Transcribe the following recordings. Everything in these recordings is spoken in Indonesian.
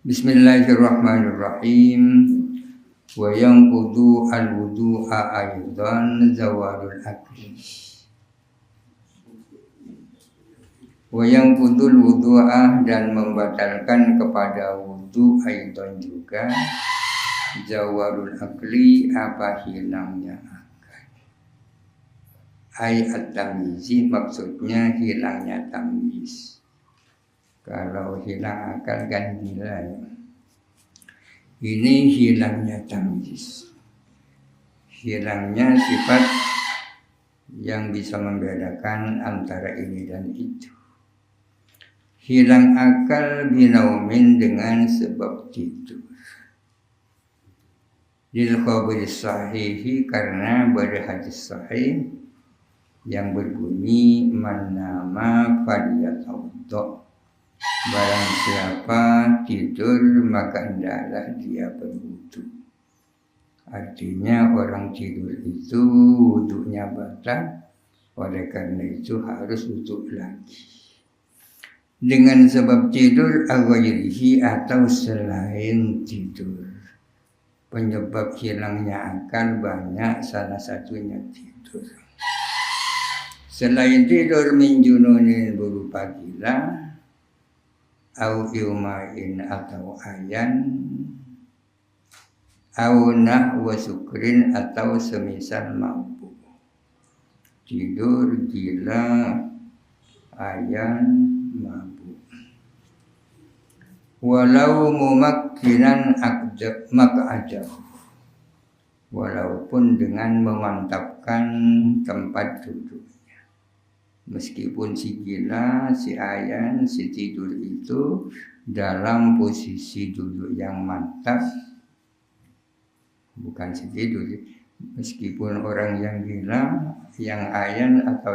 Bismillahirrahmanirrahim. Wa yanqudu al-wudu'a aidan zawalul akli. Wa yanqudul wudu'a, dan membatalkan kepada wudu aidan juga zawalul akli, apa hilangnya akal. Ai at-tamyizi, maksudnya hilangnya tamyiz. Kalau hilang akal kan gila ya. Ini hilangnya tamyiz, hilangnya sifat yang bisa membedakan antara ini dan itu. Hilang akal binaumin, dengan sebab tidur. Lil khabari sahihi, karena berhadis sahih yang berbunyi man nama falyatawaddo. Barang siapa tidur maka hendaklah dia berwudu. Artinya orang tidur itu wudunya batal, oleh karena itu harus wudu lagi. Dengan sebab tidur aghairihi, atau selain tidur. Penyebab hilangnya akal banyak, salah satunya tidur. Selain tidur min jununin, berupa gila, au iumain, atau ayan, au nahwa sukrin, atau semisal mabuk. Tidur, gila, ayan, mabuk. Walau mumakkinan mak'adah, walaupun dengan memantapkan tempat duduk. Meskipun si gila, si ayan, si tidur itu dalam posisi duduk yang mantap, bukan si tidur. Meskipun orang yang gila, yang ayan, atau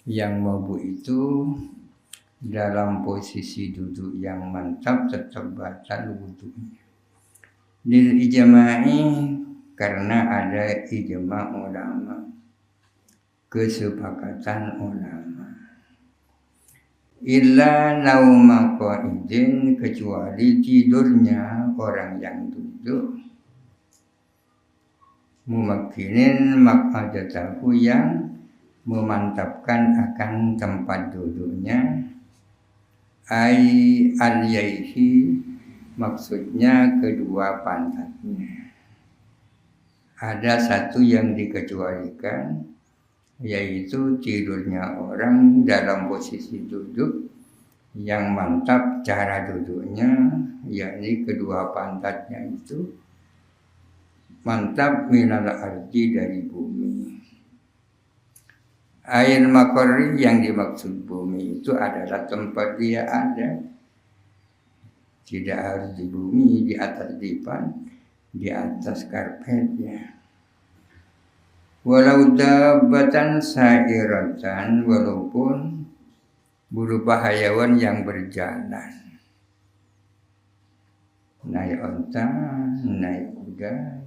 yang mabuk itu dalam posisi duduk yang mantap, tetap batal wudunya. Lil ijma'i, karena ada ijma' ulama, kesepakatan ulama. Illa nauma qa'idin, kecuali tidurnya orang yang duduk. Mumakkinin maq'adatahu, yang memantapkan akan tempat duduknya. Ai al-yaihi, maksudnya kedua pantatnya. Ada satu yang dikecualikan, yaitu tidurnya orang dalam posisi duduk yang mantap, cara duduknya yakni kedua pantatnya itu mantap minal ardi, dari bumi. Ain makori, yang dimaksud bumi itu adalah tempat dia ada, tidak harus di bumi, di atas dipan, di atas karpetnya. Walau dabbatan sairatan, walaupun berupa hayawan yang berjalan, naik onta, naik kuda.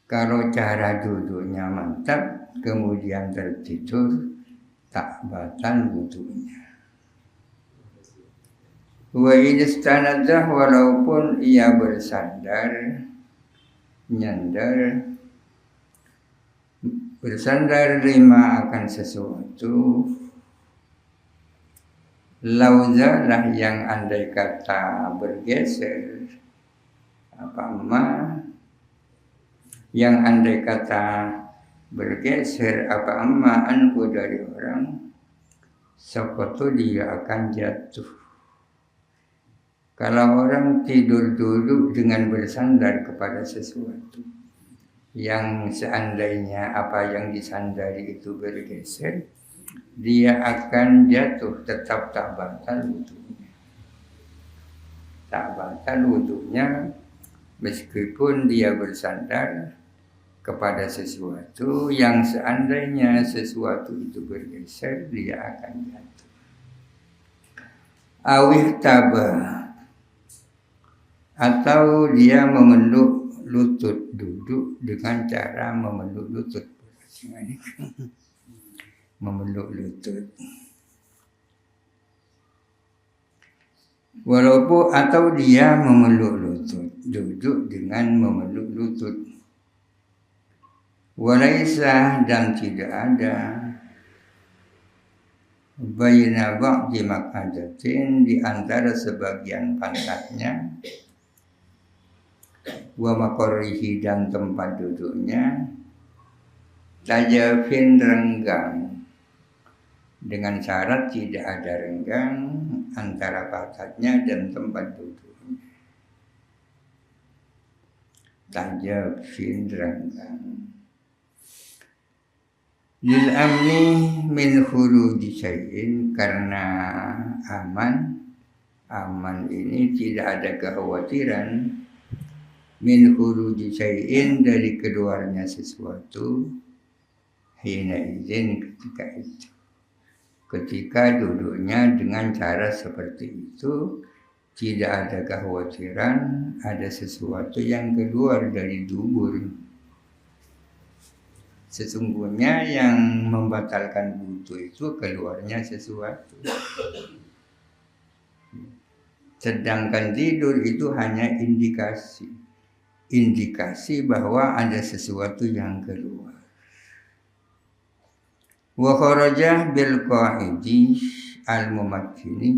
Kalau cara duduknya mantap, kemudian tertidur, tak batal wudunya. Wa inistanadah, walaupun ia bersandar, nyandar, bersandar lima akan sesuatu, lauzalah, yang andai kata bergeser, apa yang andai kata bergeser apa anku dari orang, sokotu, dia akan jatuh. Kalau orang tidur duduk dengan bersandar kepada sesuatu, yang seandainya apa yang disandari itu bergeser, dia akan jatuh, tetap tak batal wudunya. Tak batal wudunya meskipun dia bersandar kepada sesuatu yang seandainya sesuatu itu bergeser, dia akan jatuh. Awih tabah, atau dia memeluk lutut, duduk dengan cara memeluk lutut. Memeluk lutut. Walaupun atau dia memeluk lutut, duduk dengan memeluk lutut. Walaisa dan tidak ada baina ba'di maq'adatin di antara sebagian pantatnya wa maqarrihi dan tempat duduknya tajafin renggang, dengan syarat tidak ada renggang antara pantatnya dan tempat duduknya. Tajafin renggang. Lil amni min khuruji syai'in, karena aman ini tidak ada kekhawatiran min khuruji syai'in dari keluarnya sesuatu hina izin ketika duduknya dengan cara seperti itu tidak ada kekhawatiran ada sesuatu yang keluar dari dubur. Sesungguhnya yang membatalkan wudu itu keluarnya sesuatu. Sedangkan tidur itu hanya indikasi bahwa ada sesuatu yang keluar. Wa kharaja bil qa'idi al mumakkini,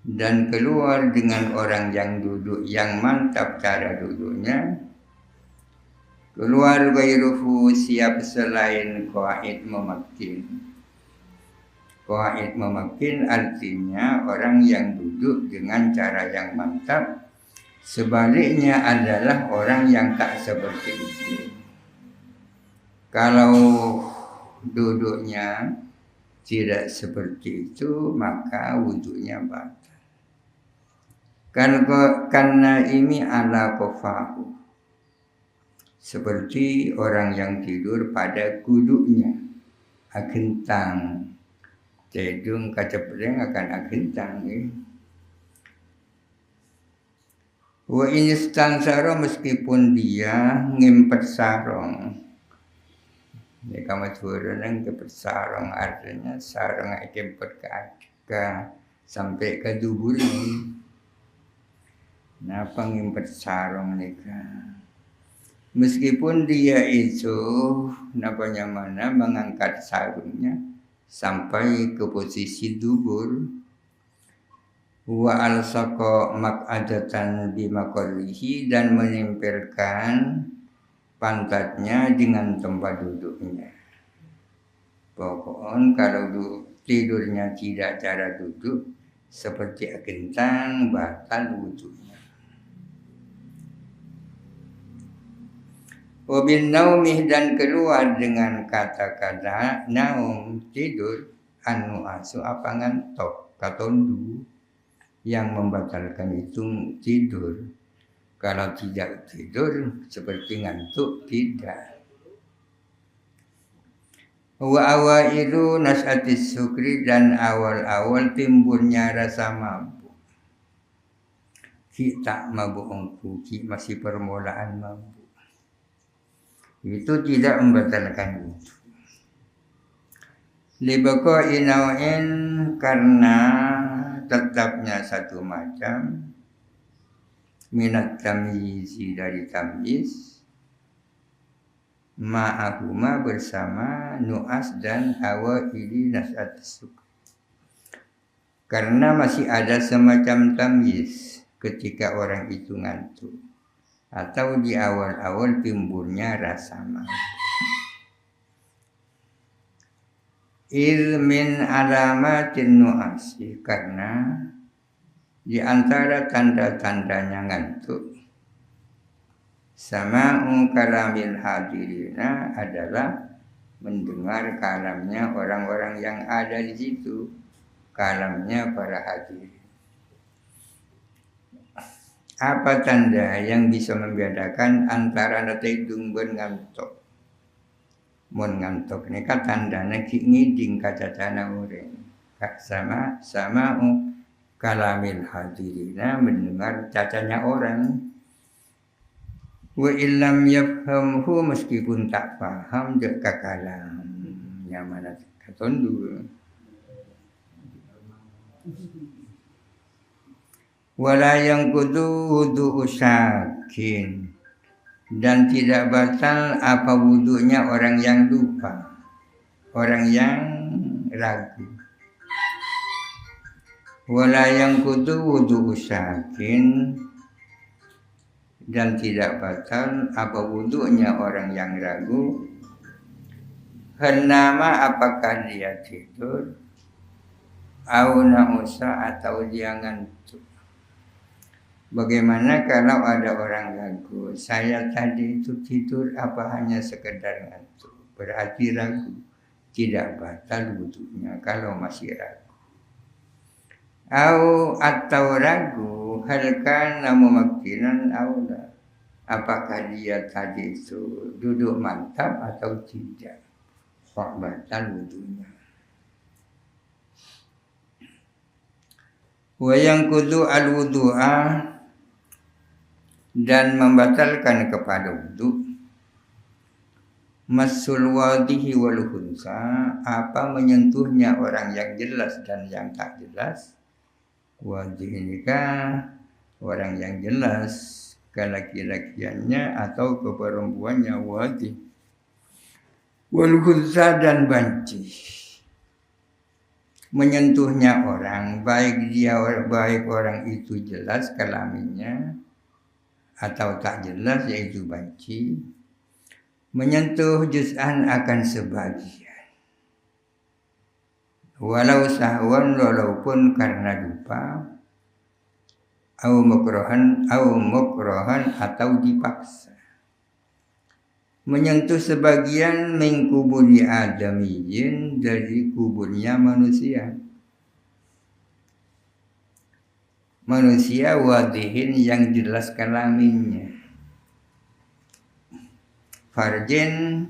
dan keluar dengan orang yang duduk yang mantap cara duduknya. Keluar gairuhu siap selain qa'id memakkin. Qa'id memakkin artinya orang yang duduk dengan cara yang mantap. Sebaliknya adalah orang yang tak seperti itu. Kalau duduknya tidak seperti itu maka wudunya batal. Karena ini ala qafahu, seperti orang yang tidur pada kuduknya, agentang. Cedung kacepreng akan agentang. Wa inistansara, meskipun dia ngempet sarong. Ini kamu turun ngempet sarong, artinya sarong ngempet ke sampai ke dubur ini. Napa ngempet sarong nika? Meskipun dia itu namanya mana mengangkat sarungnya sampai ke posisi dubur, wa alsaqa maq'adatan bimaqarrihi, dan menempelkan pantatnya dengan tempat duduknya. Pokoknya kalau tidurnya tidak cara duduk seperti agentang, batal wudunya. Wabil naumih, dan keluar dengan kata-kata naum tidur, anu asu apa ngantok katondu, yang membatalkan itu tidur. Kalau tidak tidur seperti ngantuk tidak. Wa awailu nas'atis sukri, dan awal-awal timbulnya rasa mabuk. Ki tak mabuk engku, ki masih permulaan mabuk. Itu tidak membatalkan wudu. Libaqa'i naw'in, karena tetapnya satu macam, minat tamyizi, dari tamyiz, ma'ahuma bersama nu'as dan awaili nas'atis sukri. Karena masih ada semacam tamyiz ketika orang itu ngantuk, atau di awal-awal timbulnya rasa mabuk. Ilmin alamatin nu'asi, karena di antara tanda-tandanya ngantuk, sama'u kalamil hadirina, adalah mendengar kalamnya orang-orang yang ada di situ, kalamnya para hadirin. Apa tanda yang bisa membedakan antara natidung dan ngantuk? Mun ngantuk ini kan tandanya ngiding kacacana ureng. Sama kalamil hadirina, mendengar cacanya orang. Wa illam yafhamhu, meskipun tak paham dek kakalam nyamana katondu. Wala yanqudu wudu'u syakin, dan tidak batal apa wudunya orang yang lupa, orang yang ragu. Wala yanqudu wudu'u syakin, dan tidak batal apa wudunya orang yang ragu. Henama apakah dia tidur, au nausa atau dia ngantuk. Bagaimana kalau ada orang ragu, saya tadi itu tidur apa hanya sekedar ngantuk? Berarti ragu, tidak batal wudunya kalau masih ragu. Atau ragu, hal kana mumakkinan aula. Apakah dia tadi itu duduk mantap atau tidak? Kok batal wudunya. Wa yanqudu al-wudu'a, dan membatalkan kepada wudu masul wadihi wal khunsa, apa menyentuhnya orang yang jelas dan yang tak jelas. Wadih ini kan orang yang jelas, ke laki-lakiannya atau ke perempuannya wadih. Wal khunsa, dan banci, menyentuhnya orang, baik orang itu jelas kelaminnya atau tak jelas, yaitu banci, menyentuh juz'an akan sebagian, walau sahwan, walaupun karena lupa, au mukrohan atau dipaksa. Menyentuh sebagian min kuburi adamiyyin, dari kuburnya manusia wadihin, yang jelas kelaminnya, farjin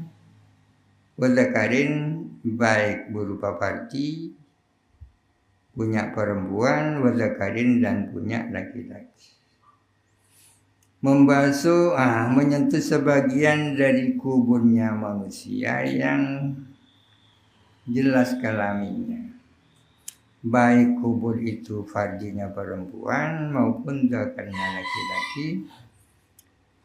wadakarin, baik berupa farji, punya perempuan, wadakarin, dan punya laki-laki. Membasuh, menyentuh sebagian dari kuburnya manusia yang jelas kelaminnya, baik kubur itu farjinya perempuan maupun zakarnya laki-laki,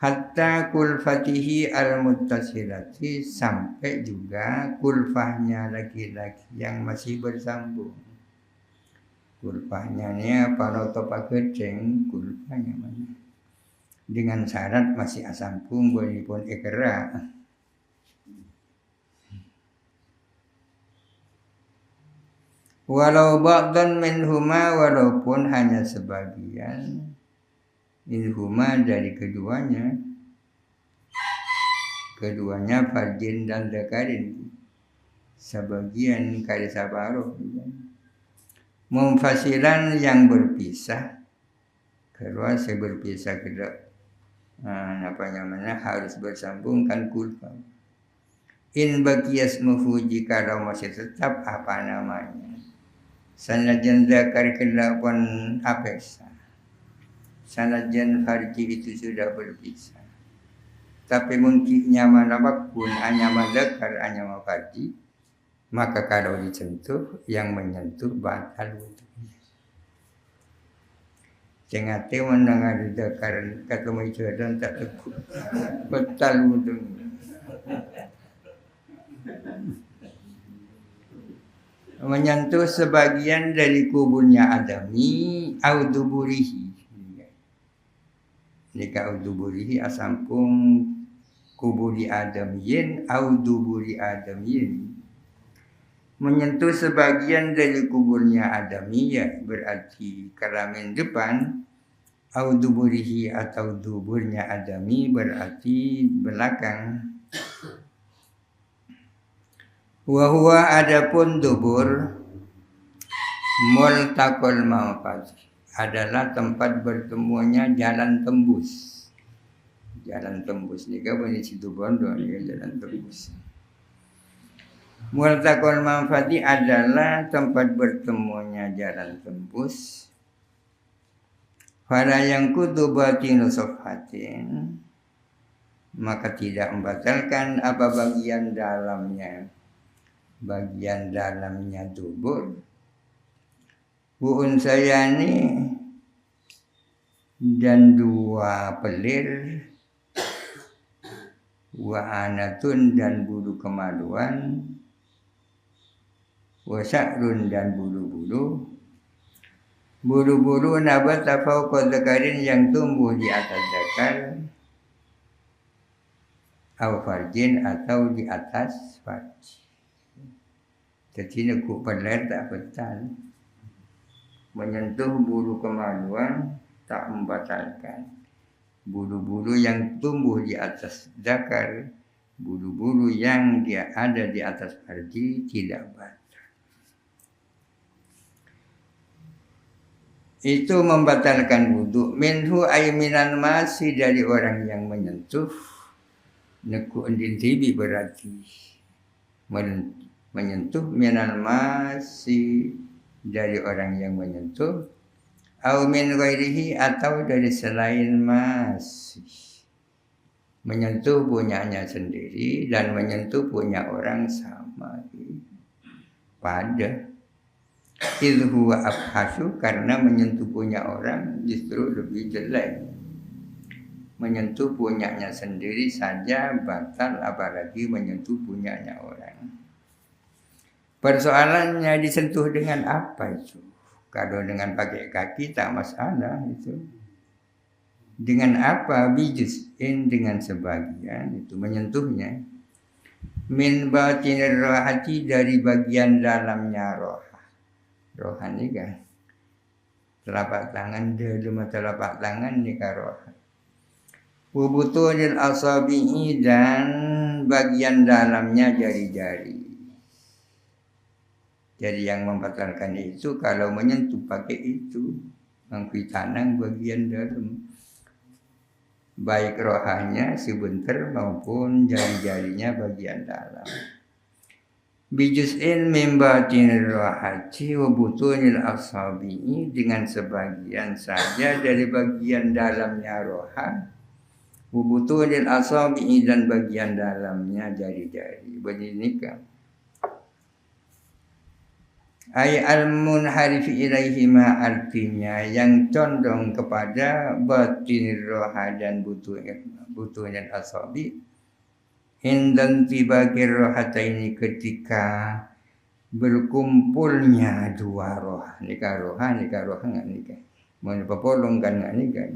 hatta kulfatihi al-muttasilati, sampai juga kulfahnya laki-laki yang masih bersambung. Kulfahnya ini apa, topak geceng, kulfahnya mana? Dengan syarat masih asambung, boleh pun ikra. Walau ba'dan minhuma, walaupun hanya sebagian, minhuma dari keduanya farjin dan dzakarin, sebagian kali sabaruh, mumfasilan, yang berpisah, kedua saya berpisah kedua, harus bersambung kan kulfa. In baqiyas mufu, jika masih tetap apa namanya, sanajan zakar kelakuan apesa, sanajan farji itu sudah berpisah, tapi mungkin nyaman apapun, hanya zakar, hanya farji, maka kalau disentuh, yang menyentuh batal wudunya. Jangan mendengar zakar ketemu jodoh tak teguh, batal wudunya. Menyentuh sebagian dari kuburnya adami, auduburihi, jika auduburihi asampung kuburi adamiyin, auduburi adamiyin, menyentuh sebagian dari kuburnya adamiyah, berarti kelamin depan, auduburihi atau duburnya adami, berarti belakang. Wahuwa, adapun dubur, multaqal manfaz, adalah tempat bertemunya jalan tembus. Jalan tembus ni kan bani situ bondo ni, jalan tembus. Multaqal manfati adalah tempat bertemunya jalan tembus. Fala yang kudu batinu sofhatin, maka tidak membatalkan apa bagian dalamnya dubur. Buun saya ni dan 2 pelir, wa anatun dan bulu kemaluan, wa sya'run dan bulu-bulu. Bulu-bulu nabata fauqa dzakarin yang tumbuh di atas zakar, au farjin atau di atas farj. Jadi nekuk pelir tak betal. Menyentuh bulu kemaluan tak membatalkan. Bulu-bulu yang tumbuh di atas zakar, bulu-bulu yang dia ada di atas farji tidak batal. Itu membatalkan wudu. Minhu ay minan masi, dari orang yang menyentuh. Neku endin tibi berarti menyentuh minan masi, dari orang yang menyentuh. Au min ghairihi, atau dari selain masih. Menyentuh punyanya sendiri dan menyentuh punya orang sama pada. Idh huwa abhasu, karena menyentuh punya orang justru lebih jelek. Menyentuh punyanya sendiri saja batal, apalagi menyentuh punyanya orang. Persoalannya disentuh dengan apa itu? Kalau dengan pakai kaki tak masalah itu. Dengan apa? Bijuz'in, dengan sebagian itu menyentuhnya. Min batinir rohati, dari bagian dalamnya roha. Roha ni kan telapak tangan, dalam telapak tangan ni kan roha. Wubutunil asabi'i, dan bagian dalamnya jari-jari. Jadi yang membatalkan itu kalau menyentuh pakai itu, mengkui tanang bagian dalam, baik rohanya sebentar maupun jari-jarinya bagian dalam. Bijuz'in min batinir rohati wa butunil asabi'i, dengan sebagian saja dari bagian dalamnya roha, wa butunil asabi'i, dan bagian dalamnya jari-jari. Begini kan ay al-munharifi ilaihima, artinya yang condong kepada batinir roha dan butuhnya asabi. Hindan tibakir rohataini, ketika berkumpulnya 2 roha. Nikah roha nggak nikah. Mau papolongkan nggak nikah.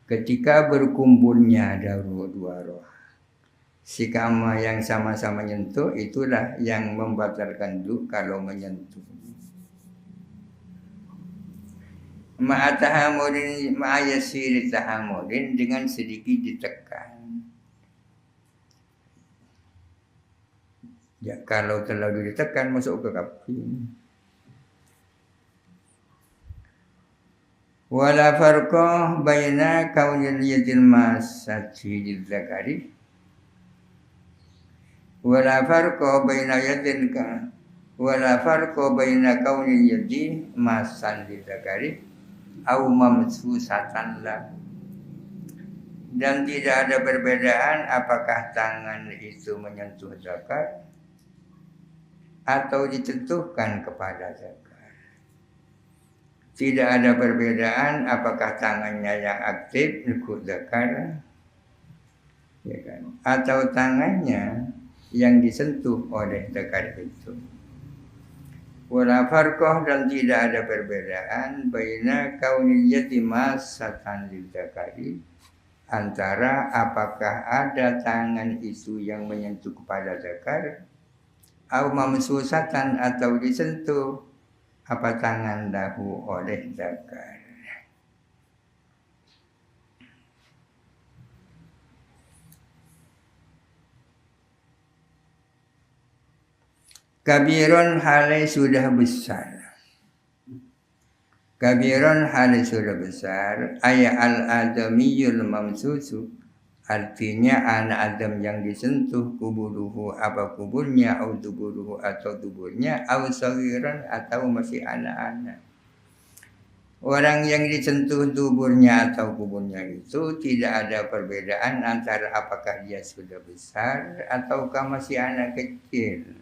Ketika berkumpulnya ada 2 roha. Sikama yang sama-sama menyentuh, itulah yang membatalkan wudu kalau menyentuh. Ma'atahamudin, ma'ayasiri tahamudin, dengan sedikit ditekan. Ya, kalau terlalu ditekan masuk ke kaki. Wala farqa baina kaunil yadil masati dzakari, wala farqa baina yadil ka, wala farqa baina kaunil yadi masan dzakari au mamsusatan la, dan tidak ada perbedaan apakah tangan itu menyentuh zakar atau ditentukan kepada zakar. Tidak ada perbedaan apakah tangannya yang aktif ikut zakar, ya kan, atau tangannya yang disentuh oleh zakar itu. Wala farqah, dan tidak ada perbedaan baina kauniyati masatan lidzakari, antara apakah ada tangan itu yang menyentuh kepada zakar, au mamsusatan, atau disentuh apa tangan lahu oleh zakar. Kabirun, hale sudah besar. Kabirun, hale sudah besar. Ayat al-adamiyul mamsusu, artinya anak Adam yang disentuh, kuburuhu, apa kuburnya, au tuburuhu, atau tuburnya, au sagiran, atau masih anak-anak. Orang yang disentuh tuburnya atau kuburnya itu tidak ada perbedaan antara apakah dia sudah besar ataukah masih anak kecil.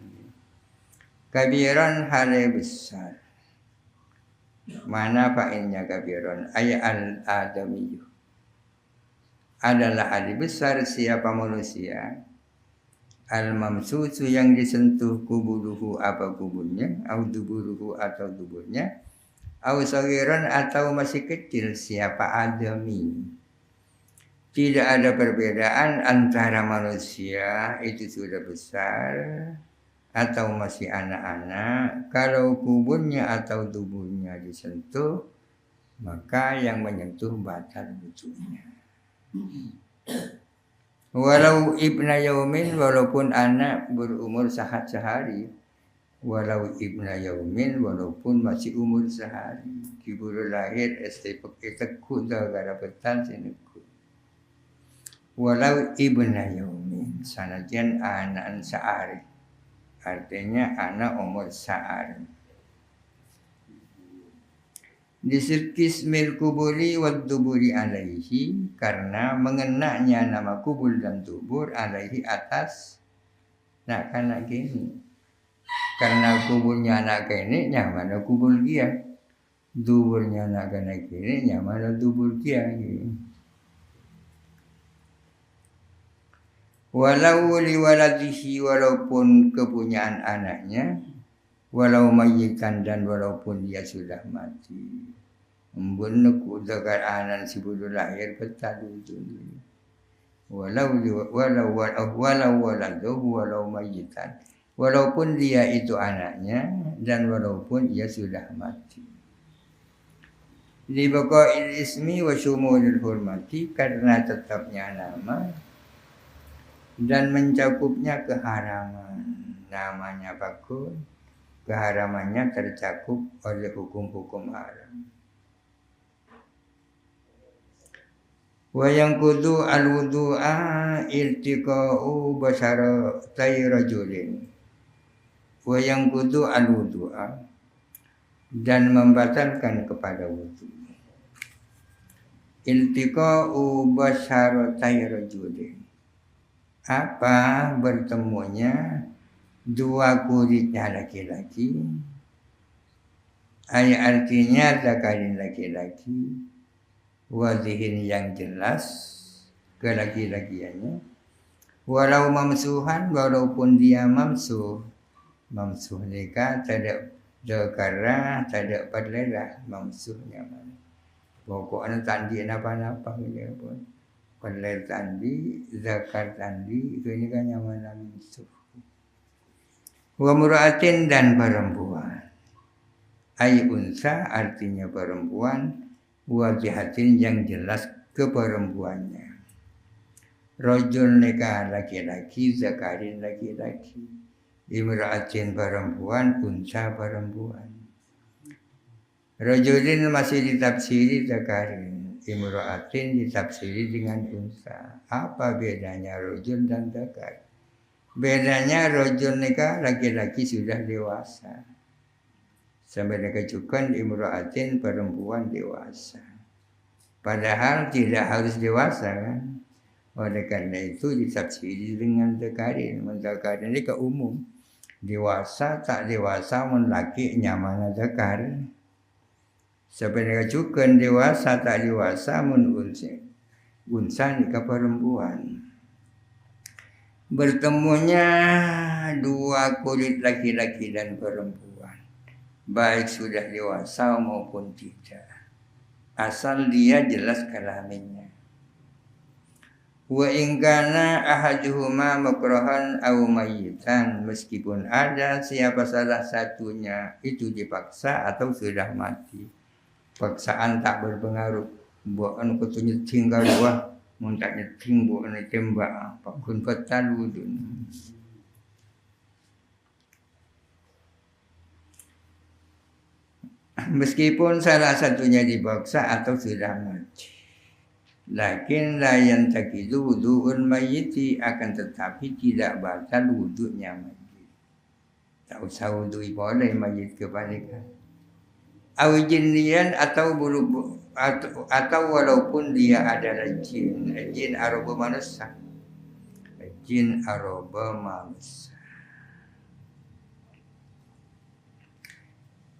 Kabiran, hale besar. Mana fa'innya kabirun ay al-adamiyyu adalah ahli besar siapa manusia al-mamsusu yang disentuh kuburuhu apa kuburnya au duburuhu atau duburnya au sagiran atau masih kecil siapa adami. Tidak ada perbedaan antara manusia itu sudah besar atau masih anak-anak. Kalau kuburnya atau tubuhnya disentuh, maka yang menyentuh batal wudhunya. Walau ibna yaumin, walaupun anak berumur sehari. Walau ibna yaumin, walaupun masih umur sehari. Kiburu lahir estepek itekku gara betan sineku. Walau ibna yaumin, sanajan anak sehari. Artinya anak umur sehari. Disirkismil kuburi wad duburi alaihi, karena mengenaknya nama kubur dan dubur alaihi atas. Nah karena gini, karena kuburnya anak kene nyamana kubur dia, duburnya anak kene kene nyamana dubur dia. Walau liwaladihi, walaupun kepunyaan anaknya, walau mayitan dan walaupun dia sudah mati. Membunuh kudakar anan si budu lahir betadu dunia. Walau mayitan, walaupun dia itu anaknya dan walaupun ia sudah mati. Li baqa'il ismi wa syumulil hurmati, karena tetapnya nama dan mencakupnya keharaman. Namanya bagus, keharamannya tercakup oleh hukum-hukum haram. Wa yang kudu al-wudu'a iltiqa'u basyaratai rajulin. Wa yang kudu al-wudu'a, dan membatalkan kepada wudu. Iltiqa'u basyaratai rajulin, apa bertemunya dua kulitnya laki-laki, artinya zakarin laki-laki, wazihin yang jelas kelaki-lakiannya, walau mamsuhan, walaupun dia mamsuh nikah tidak dekara tidak padlela mamsuhnya mana pokoknya tandi apa-apa punya pun padlel tandi zakar tandi itu ini kan yang mana mamsuh. Wa mura'atin, dan perempuan. Ai unsa artinya perempuan, wajihatin yang jelas keperempuannya. Rajul nikah laki-laki, zakarin laki-laki. Imra'atin perempuan, unsa perempuan. Rajulin masih ditafsiri zakarin, imra'atin ditafsiri dengan unsa. Apa bedanya rajul dan zakar? Bedanya rajul nikah laki-laki sudah dewasa. Sampai dikecukan imra'atin perempuan dewasa. Padahal tidak harus dewasa kan. Oleh karena itu ditafsiri dengan zakarin. Zakarin ini ke umum. Dewasa tak dewasa mun laki nyamana zakar. Sampai dikecukan dewasa tak dewasa mun unsa nikah perempuan. Bertemunya dua kulit laki-laki dan perempuan, baik sudah dewasa maupun tidak, asal dia jelas kelaminnya. Wa in kana ahaduhuma makruhan aw mayyitan, meskipun ada siapa salah satunya itu dipaksa atau sudah mati. Paksaan tak berpengaruh. Mbok anu kudu nyeting kalua, mun tak nyeting mbok anu tembak apa kun fatal wudun. Meskipun salah satunya dipaksa atau sudah mati. Lakin la yantakidu wudu'un mayyiti, akan tetapi tidak batal wudunya mayit. Tak usah wudu boleh mayit kebalikan. Awijinnian atau bulu atau walaupun dia adalah jin aroba manusia. Jin aroba manusia.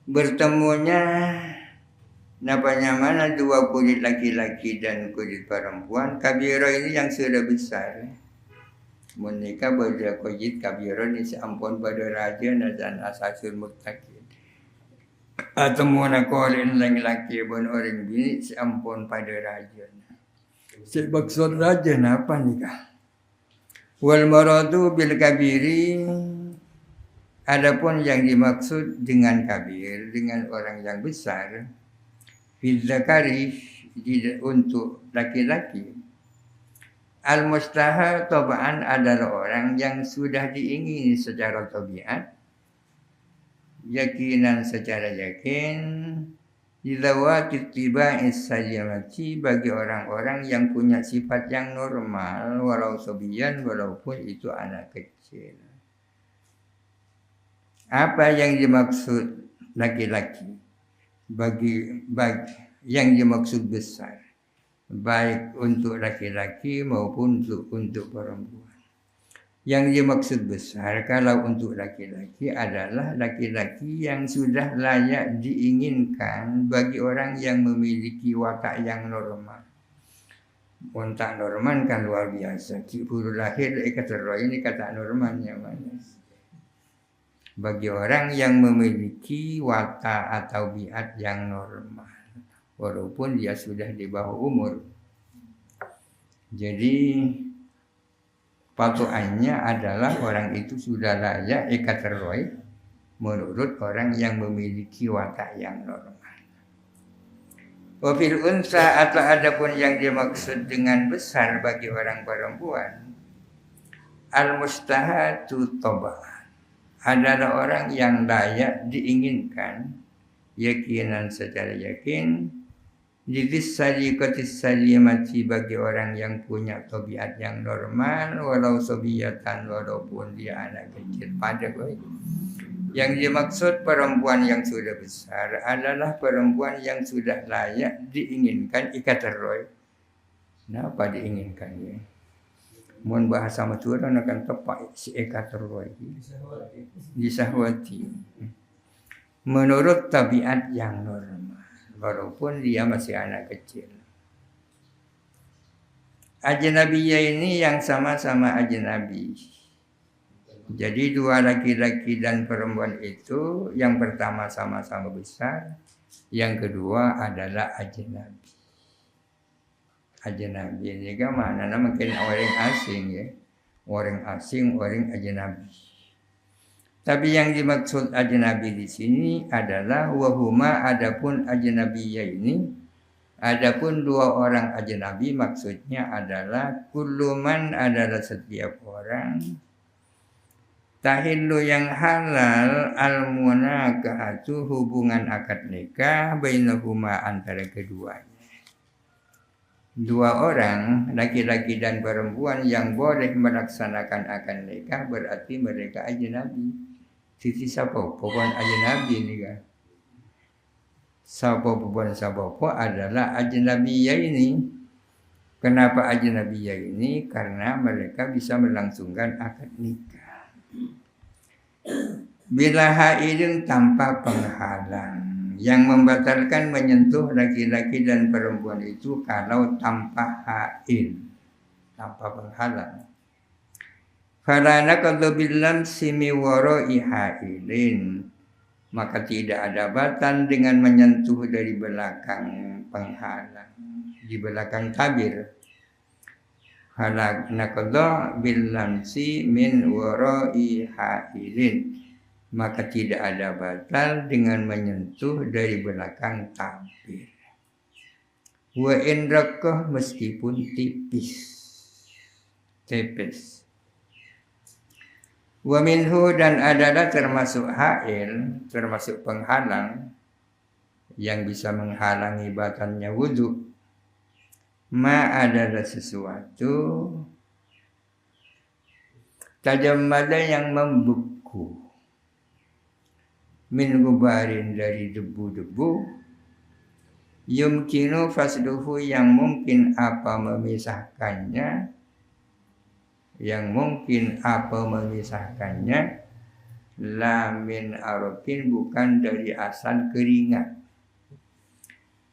Bertemunya Napanya mana dua kulit laki-laki dan kulit perempuan. Kabiro ini yang sudah besar. Menikah pada kulit kabiro ini seampun pada raja dan asasul muttaqin. Atau mana kolin laki-laki pun orang bini seampun pada raja. Maksud raja apa nikah? Wal maradu bil kabiri. Adapun yang dimaksud dengan kabir, dengan orang yang besar, fil zakari untuk laki-laki. Al mustaha tabaan adalah orang yang sudah diingini secara tabiat, yakinan secara yakin, dilawati tiba'is salimati bagi orang-orang yang punya sifat yang normal, walau sobian, walaupun itu anak kecil. Apa yang dimaksud laki-laki? Bagi yang dimaksud besar, baik untuk laki-laki maupun untuk perempuan. Yang dimaksud besar kalau untuk laki-laki adalah laki-laki yang sudah layak diinginkan bagi orang yang memiliki watak yang normal. Watak normal kan luar biasa. Baru lahir kata ini kata normalnya mana? Bagi orang yang memiliki watak atau biat yang normal, walaupun dia sudah di bawah umur. Jadi patokannya adalah orang itu sudah layak ikateroi menurut orang yang memiliki watak yang normal. Wafil unsa atau adapun yang dimaksud dengan besar bagi orang perempuan, al-mustahatu taba'an adalah orang yang layak diinginkan, yakinan secara yakin, lidis sadiqatis salimati bagi orang yang punya tabiat yang normal, walau sobiyatan walaupun dia anak kecil pada boy. Yang dimaksud perempuan yang sudah besar adalah perempuan yang sudah layak diinginkan ikateroi. Kenapa diinginkan ya? Mohon bahasa Madura akan tepat si ekateroi disahwati menurut tabiat yang normal walaupun dia masih anak kecil. Ajnabiyah ini yang sama-sama ajnabi. Jadi dua laki-laki dan perempuan itu yang pertama sama-sama besar, yang kedua adalah ajnabi. Ajnabi ini kan mana mungkin orang asing ya. Orang asing, orang ajnabi. Tapi yang dimaksud ajnabi di sini adalah wahuma adapun ajnabiyah ini, adapun dua orang ajnabi maksudnya adalah kulluman adalah setiap orang tahillu yang halal al-munakahatu hubungan akad nikah bainahuma antara keduanya. Dua orang laki-laki dan perempuan yang boleh melaksanakan akad nikah berarti mereka ajnabi. Sisi siapa? Perempuan ajnabi ini kan. Siapa perempuan siapa adalah ajnabiyah ini. Kenapa ajnabiyah ini? Karena mereka bisa melangsungkan akad nikah. Bila haidin tanpa penghalang. Yang membatalkan menyentuh laki-laki dan perempuan itu kalau tanpa haid, tanpa penghalang. Fala naqdu bilam simi wara'i haidin, maka tidak ada batal dengan menyentuh dari belakang penghalang, di belakang tabir. Fala naqdu bilam si min wara'i haidin, maka tidak ada batal dengan menyentuh dari belakang tabir. Wa in raqqah meskipun tipis. Wa minhu dan adalah termasuk hail, termasuk penghalang yang bisa menghalangi batalnya wudu. Ma adalah sesuatu tajammada yang membeku. Min gubarin dari debu-debu, yumkinu fasduhu yang mungkin apa memisahkannya, la min arokin bukan dari asal keringat.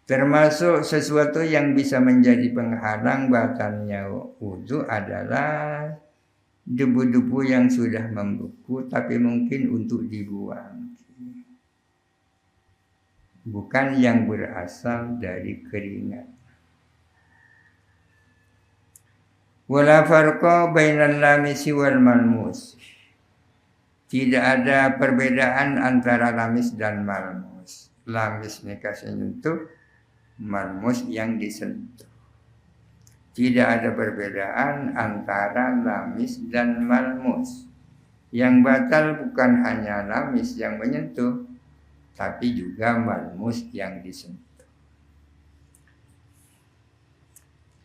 Termasuk sesuatu yang bisa menjadi penghalang batalnya wudu adalah debu-debu yang sudah membeku tapi mungkin untuk dibuang. Bukan yang berasal dari keringat. Wala farqa bainal lamisi wal malmus. Tidak ada perbedaan antara lamis dan malmus. Lamis ini kasih nyentuh, malmus yang disentuh. Tidak ada perbedaan antara lamis dan malmus. Yang batal bukan hanya lamis yang menyentuh, tapi juga malmus yang disentuh.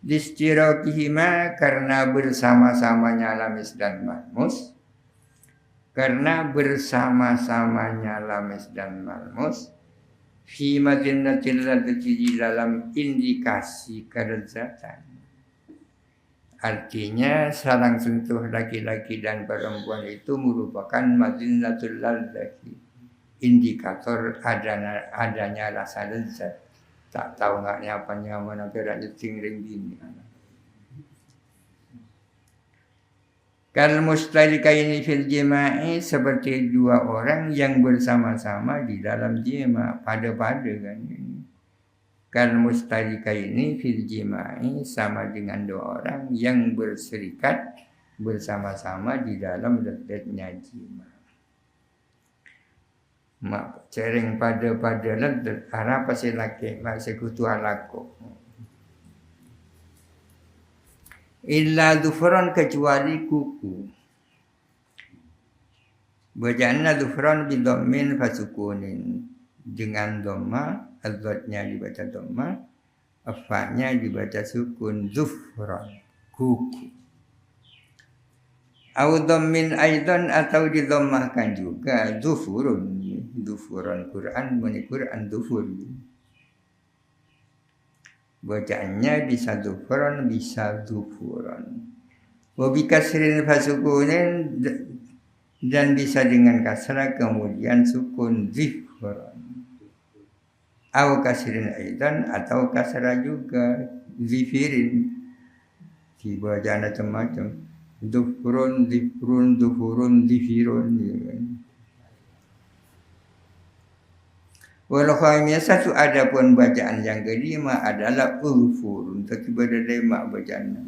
Distirokihima karena bersama-samanya lamis dan malmus. Karena bersama-samanya lamis dan malmus. Fi madinatil ladati di dalam indikasi kelezatan. Artinya sarang sentuh laki-laki dan perempuan itu merupakan madinatul ladati. Indikator adanya rasa lezat. Tak tahu enggaknya apa nyaman apa nyeting ring gini. Kal mustarikaini fil jima'i seperti dua orang yang bersama-sama di dalam jima, pada-pada kan ini. Kal mustarikaini fil jima'i sama dengan dua orang yang berserikat bersama-sama di dalam lezatnya jima. Mak cereng pada lezat arah pasal laki mak sekutu alako. Illa dhufran kecuali kuku. Bacaannya dhufran bidhammin fasukunin. Dengan dhamma, azwatnya dibaca dhamma, afanya dibaca sukun dhufran, kuku. Au dhammin aidan atau didhammahkan juga dhufurun. Dhufuran Quran meni Quran dhufur. Bacaannya bisa dhufuran bisa dhufuran. Wa bi kasrin fasukunin dan bisa dengan kasrah kemudian sukun dhufuran. Au kasrin aidan atau kasrah juga zifirin. Dibacaan macam-macam. Dhufurun dhifrun dhufurun dhifirun. Walau khamisatu adapun bacaan yang kelima adalah ulfurun, tapi berdema bacaannya.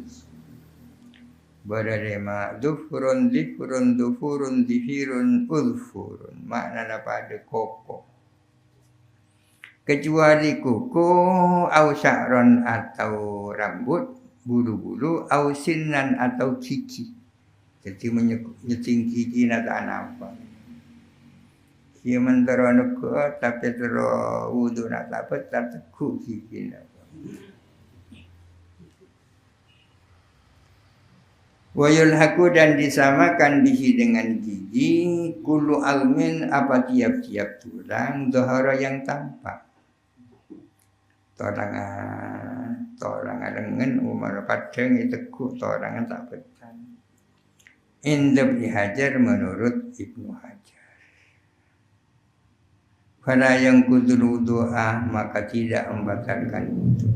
Berdema dhufurun dhifrun dhufurun dhifirun ulfurun. Maknanya pada koko. Kecuali kuku au sya'ron atau rambut, bulu-bulu au sinan atau gigi. Jadi menyeting gigi nata apa? Ia mentera nuku tapi tera wudu nak dapat tak tekuk gigi nak. Wayul haku dan disamakan bihi dengan gigi kullu almin apa tiap-tiap tulang dohara yang tampak. Torangan dengan umar padang itu tekuk torangan tak petan. Indah Ibnu Hajar menurut Ibnu Hajar. Fala yang kudul doa maka tidak membatalkan itu.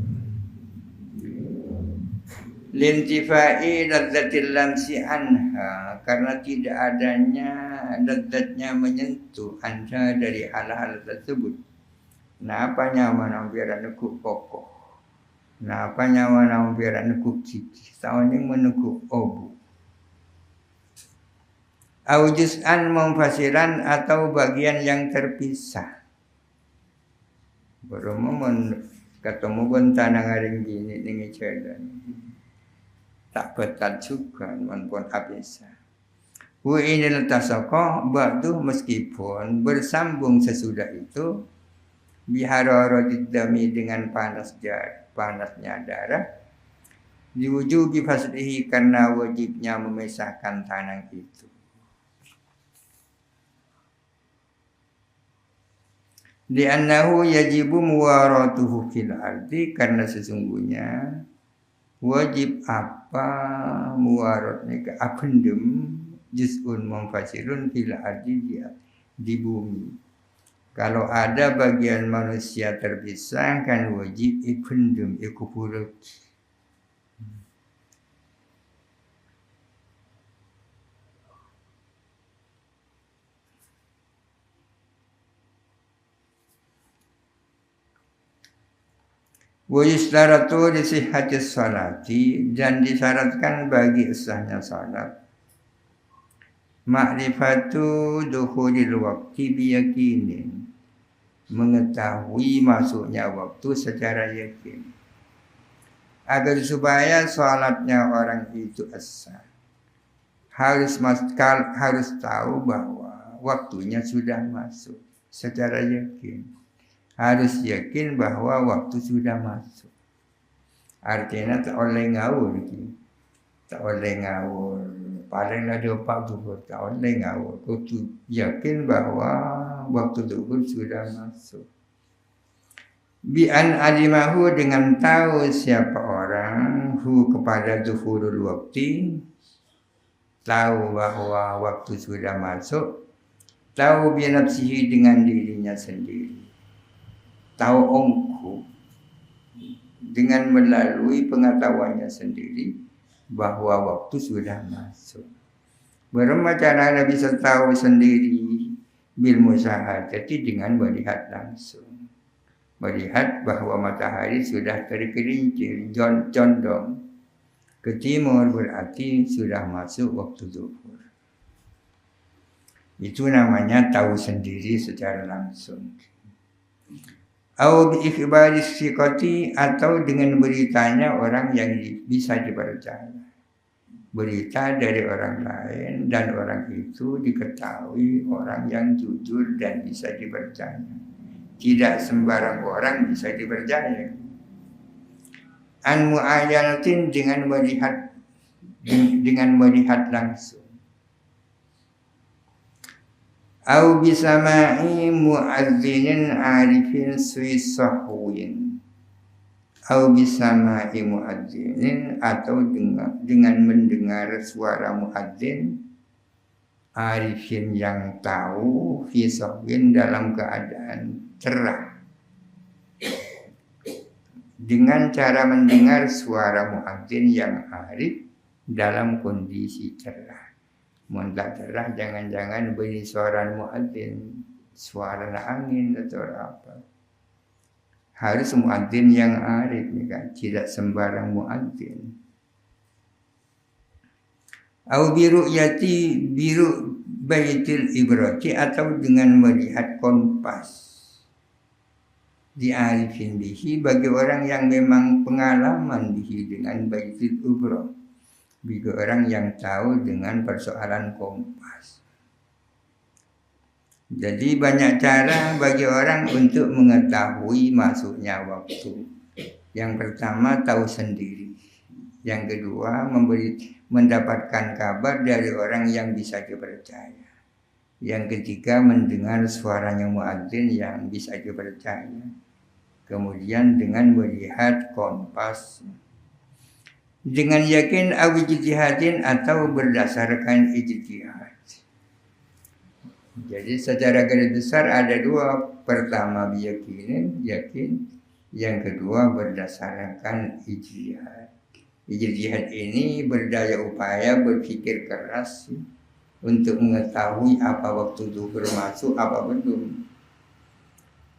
Lintifai ladzatil lamsi anha karena tidak adanya ladzatnya menyentuh anda dari hal-hal tersebut. Napa nyaman biar nekuk kokoh. Napa nyaman biar nekuk gigi. Tahun ini menekuk obu. Aujuz'an memfasiran atau bagian yang terpisah. Baru ketemu bentana ngaring gini dengan cedan. Tak betul juga pun abisa. Wa inil tasaqqah ba'du meskipun bersambung sesudah itu bihararatit dami dengan panasnya darah diwujubi faslihi karena wajibnya memisahkan tanah itu. Li'annahu yajibu muwaratuhu fil ardi karena sesungguhnya wajib apa muwaratnya ke apendem juz'un munfasirun fil ardi di bumi. Kalau ada bagian manusia terpisah kan wajib ikundum ikupurut. Wa yustaratu li sihhatis salati, dan disyaratkan bagi sahnya salat ma'rifatu dukhulil waqti biyakinin, mengetahui masuknya waktu secara yakin. Agar supaya salatnya orang itu sah, harus tahu bahwa waktunya sudah masuk secara yakin. Harus yakin bahwa waktu sudah masuk. Artinya tak oleh ngawur. Tak oleh ngawur. Palinglah 24 zuhur. Tak oleh ngawur. Kudu yakin bahwa waktu zuhur sudah masuk. Bi'an alimahu, dengan tahu siapa orang hu kepada zuhurul waktu. Tahu bahwa waktu sudah masuk. Tahu binafsihi, dengan dirinya sendiri. Tahu ongku dengan melalui pengetahuannya sendiri bahwa waktu sudah masuk. Bagaimana cara bisa tahu sendiri? Bil musyahadati, dengan melihat langsung. Melihat bahwa matahari sudah tergelincir condong ke timur, berarti sudah masuk waktu zuhur. Itu namanya tahu sendiri secara langsung. Au bi ikhbari siqati, atau dengan beritanya orang yang bisa dipercaya. Berita dari orang lain dan orang itu diketahui orang yang jujur dan bisa dipercaya. Tidak sembarang orang bisa dipercaya. An muayyanatin, dengan melihat langsung. Au bisama'i mu'adzinin arifin suisahwin. Au bisama'i mu'adzinin, atau dengan mendengar suara mu'adzin arifin yang tahu fisahwin, dalam keadaan cerah. Dengan cara mendengar suara mu'adzin yang arif dalam kondisi cerah. Muntah cerah, jangan-jangan bunyi suara muadzin, suara angin atau apa. Harus muadzin yang arif, kan? Tidak sembarang muadzin. Au biru baitil ibrati, atau dengan melihat kompas di arifin bihi, bagi orang yang memang pengalaman bihi dengan baitil ibro. Bagi orang yang tahu dengan persoalan kompas. Jadi banyak cara bagi orang untuk mengetahui masuknya waktu. Yang pertama, tahu sendiri. Yang kedua, mendapatkan kabar dari orang yang bisa dipercaya. Yang ketiga, mendengar suaranya muadzin yang bisa dipercaya. Kemudian dengan melihat kompas. Dengan yakin awi ijtihadin, atau berdasarkan ijtihad. Jadi secara garis besar ada dua. Pertama biyakinin, yakin. Yang kedua berdasarkan ijtihad. Ijtihad ini berdaya upaya, berpikir keras untuk mengetahui apa waktu zuhur masuk, apa belum.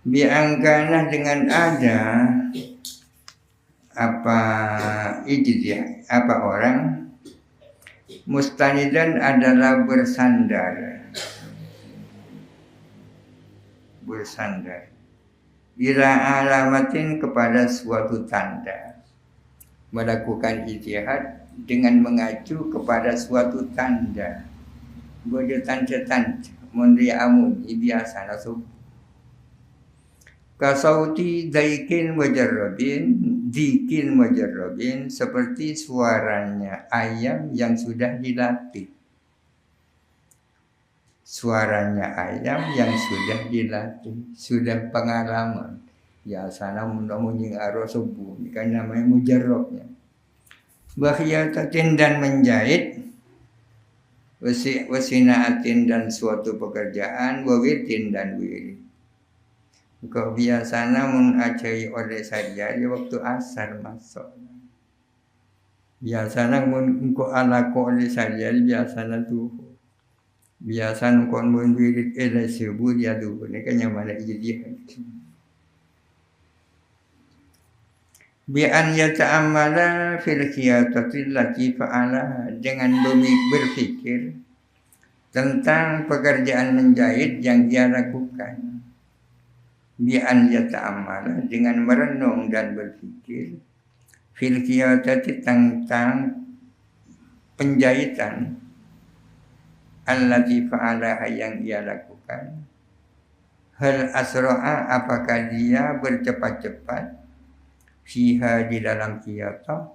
Biangkanah, dengan ada apa orang mustanidan adalah bersandar ila alamatin, kepada suatu tanda. Melakukan ijtihad dengan mengacu kepada suatu tanda. Boleh tanda mundi amun biasa nasub kasauti dikin mujarrabin, seperti suaranya ayam yang sudah dilatih. Suaranya ayam yang sudah dilatih, sudah pengalaman. Ya sana munyi aro subuh, kan namanya mujarrabnya. Bakhiyatatin, dan menjahit, wasinaatin, dan suatu pekerjaan, wawitin, dan wirid. Kok biasanya mun acai oleh saja di waktu asar masuk. Biasanya mun engko ala ko oleh saja biasanya tuh. Biasanya kon mun wirid ele subuh dia tuh. Ini kan yang mana jadi. Bi an yata'ammala fil khiyatati allati fa'ala, dengan berpikir tentang pekerjaan menjahit yang dia lakukan. Bi an yata'ammala, dengan merenung dan berpikir fil khiyatati, tentang penjahitan allati fa'ala, yang ia lakukan. Hal asra'a, apakah dia bercepat-cepat fiha, di dalam khiyatah,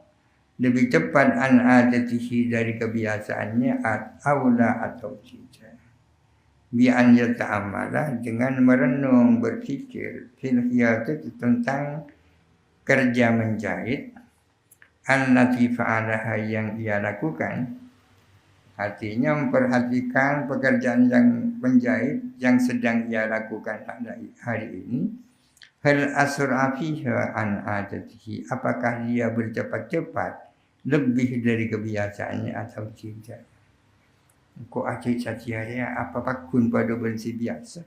lebih cepat an adatihi, dari kebiasaannya, aula atau tidak. Bi an yata'ammala, dengan merenung berpikir fil khiyatah, tentang kerja menjahit, allati fa'alaha, yang ia lakukan. Artinya memperhatikan pekerjaan yang menjahit yang sedang ia lakukan hari ini. Hal asra fiha an adatihi, apakah dia bercepat-cepat lebih dari kebiasaannya atau tidak. Kok acai satiarnya apakah kun pada bensi biasa,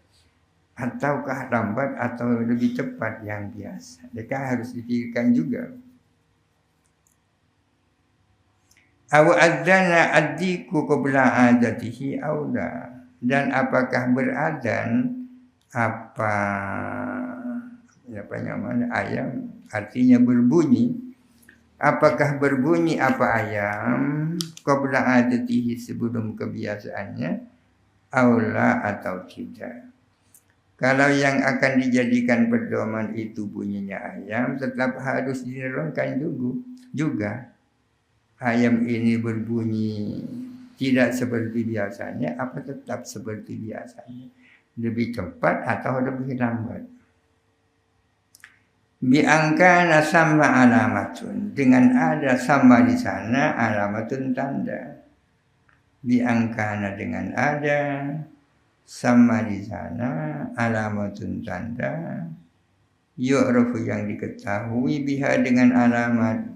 ataukah lambat atau lebih cepat yang biasa. Mereka harus dipikirkan juga. Aw adzana addiku qabla adatihi aula, dan apakah beradzan ayam, artinya berbunyi. Apakah berbunyi ayam qabla adatihi, sebelum kebiasaannya, aula atau tidak. Kalau yang akan dijadikan pedoman itu bunyinya ayam, tetap harus direnungkan juga. Ayam ini berbunyi tidak seperti biasanya, apa tetap seperti biasanya, lebih cepat atau lebih lambat. Bi angkana sama alamatun, dengan ada sama di sana alamatun, tanda. Bi angkana, dengan ada sama di sana alamatun, tanda. Yu'rafu, yang diketahui, biha, dengan alamat,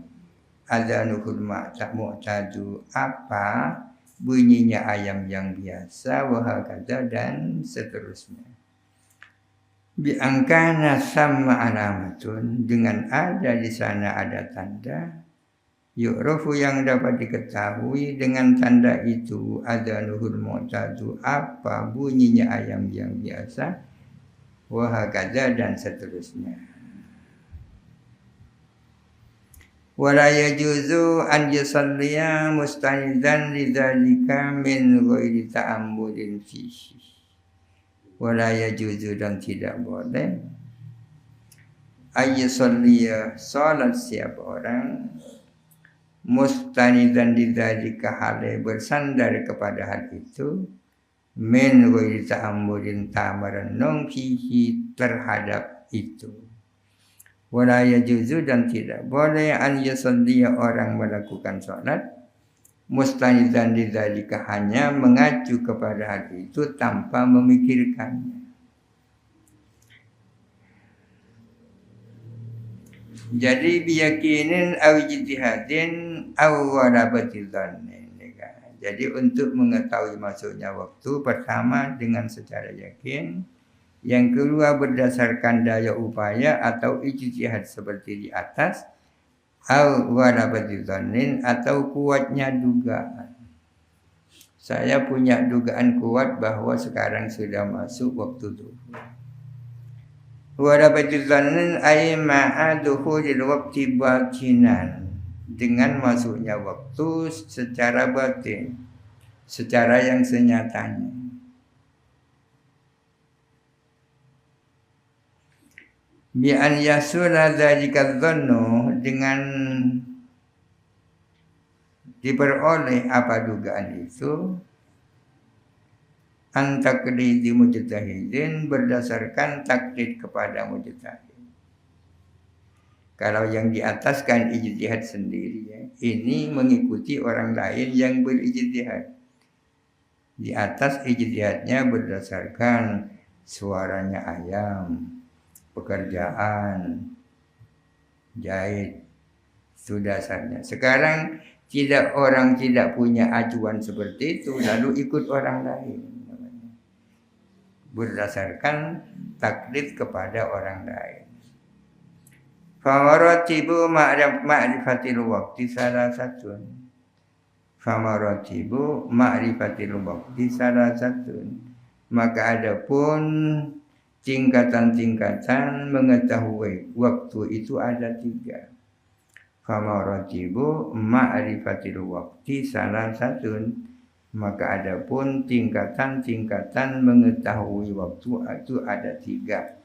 adzanuhul mu'tadu, apa bunyinya ayam yang biasa, wa hakadha, dan seterusnya. Bi angkana sama alamatun, dengan ada di sana ada tanda, yu'rafu, yang dapat diketahui dengan tanda itu, adzanuhul mu'tadu, apa bunyinya ayam yang biasa, wa hakadha, dan seterusnya. Wala yajuzu an yusalliya mustanidan lidzalika min ghairi ta'ammudin fihi. Wala yajuzu, dan tidak boleh ayyusalliya, salat siapa orang, mustanidan lidzalika, hale bersandar kepada hal itu, min ghairi ta'ammudin, tamarenung fihi, terhadap itu. Wala yajuzu, dan tidak boleh an yusalliya, orang melakukan salat, mustanidan lidzalika, hanya mengacu kepada hal itu tanpa memikirkannya. Jadi biyakinin aw ijtihadin aw warabatil dhanni. Jadi untuk mengetahui masuknya waktu, pertama dengan secara yakin, yang kedua berdasarkan daya upaya atau ijtihad seperti di atas, au warabatil dhannin, atau kuatnya dugaan. Saya punya dugaan kuat bahwa sekarang sudah masuk waktu zuhur. Warabatil dhannin ay ma'a dukhulil waqti batinan, dengan masuknya waktu secara batin, secara yang senyatanya. Bi an yasula dzalika dhannu, dengan diperoleh apa dugaan itu, an taqlidi mujtahidin, berdasarkan taklid kepada mujtahid. Kalau yang di atas kan ijtihad sendiri ya. Ini mengikuti orang lain yang berijtihad. Di atas ijtihadnya berdasarkan suaranya ayam, pekerjaan, jahit, itu dasarnya. Sekarang orang tidak punya acuan seperti itu, lalu ikut orang lain. Berdasarkan taklid kepada orang lain. Famaratibu ma'rifatil waqti salasatun. Famaratibu ma'rifatil waqti salasatun. Maka adapun tingkatan-tingkatan mengetahui waktu itu ada 3. Famaratibu ma'rifatil waqti salasatun. Maka adapun tingkatan-tingkatan mengetahui waktu itu ada 3.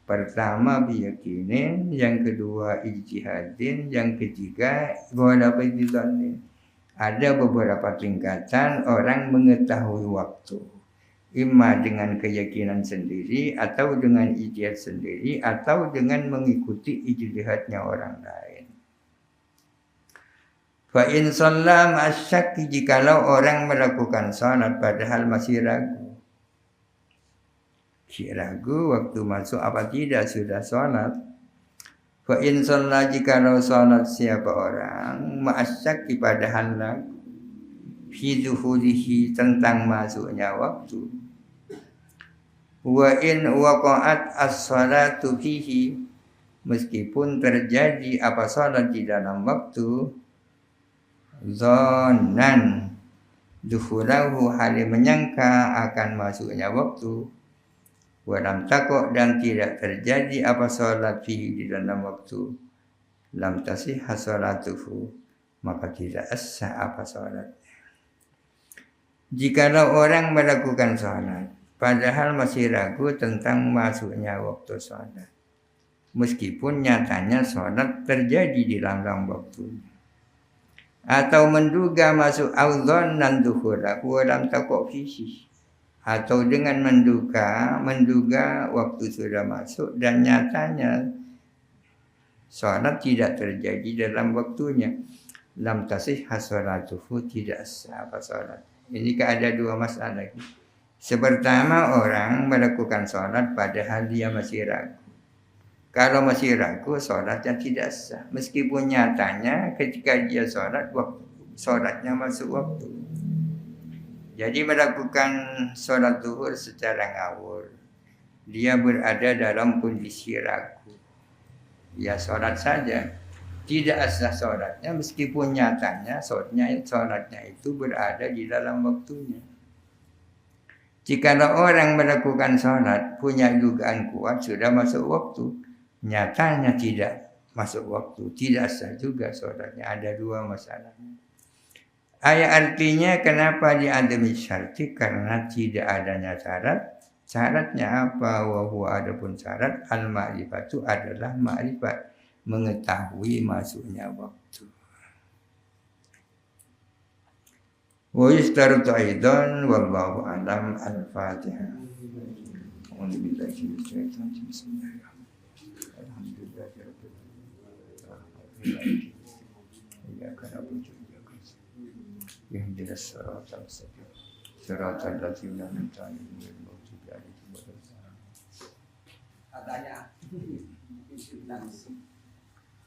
Pertama biyakinin, yang kedua ijtihadin, yang ketiga walaupun ada beberapa tingkatan orang mengetahui waktu. Imma dengan keyakinan sendiri, atau dengan ijtihad sendiri, atau dengan mengikuti ijtihadnya orang lain. Fa in shalla ma'asyak, jikalau orang melakukan salat padahal masih ragu. Ragu waktu masuk apa tidak sudah salat. Fa in shalla, jikalau salat siapa orang ma'asyak padahal ragu fi duhulihi, tentang masuknya waktu. Wa in waqa'at as-salatu fihi, meskipun terjadi apa salat di dalam waktu, zonan duhulahu, hal menyangka akan masuknya waktu, walam takok, dan tidak terjadi apa salat fihi di dalam waktu, lam tasih salatuhu, maka tidak sah apa salat. Jikalau orang melakukan salat padahal masih ragu tentang masuknya waktu salat, meskipun nyatanya salat terjadi di dalam waktunya, atau menduga masuk auzon dan duhulahu walam takok fihi, atau dengan menduga waktu sudah masuk dan nyatanya salat tidak terjadi dalam waktunya, lam tasih salatuhu, tidak sah apa salat. Ini ada 2 masalah. Pertama, orang melakukan salat padahal dia masih ragu. Kalau masih ragu, salatnya tidak sah, meskipun nyatanya ketika dia salat, salatnya masuk waktu. Jadi melakukan salat zuhur secara ngawur, dia berada dalam kondisi ragu, ya salat saja, tidak sah salatnya, meskipun nyatanya salatnya itu berada di dalam waktunya. Jika orang melakukan salat punya dugaan kuat sudah masuk waktu, nyatanya tidak masuk waktu, tidak sah juga salatnya. Ada 2 masalah. Ayat artinya kenapa diadami syarti? Karena tidak adanya syarat. Syaratnya apa? Wa huwa, adapun syarat al-ma'rifatu adalah ma'rifat, mengetahui masuknya waktu. Wa yustaratu aidan wallahu a'lam. Al-Fatihah. Katanya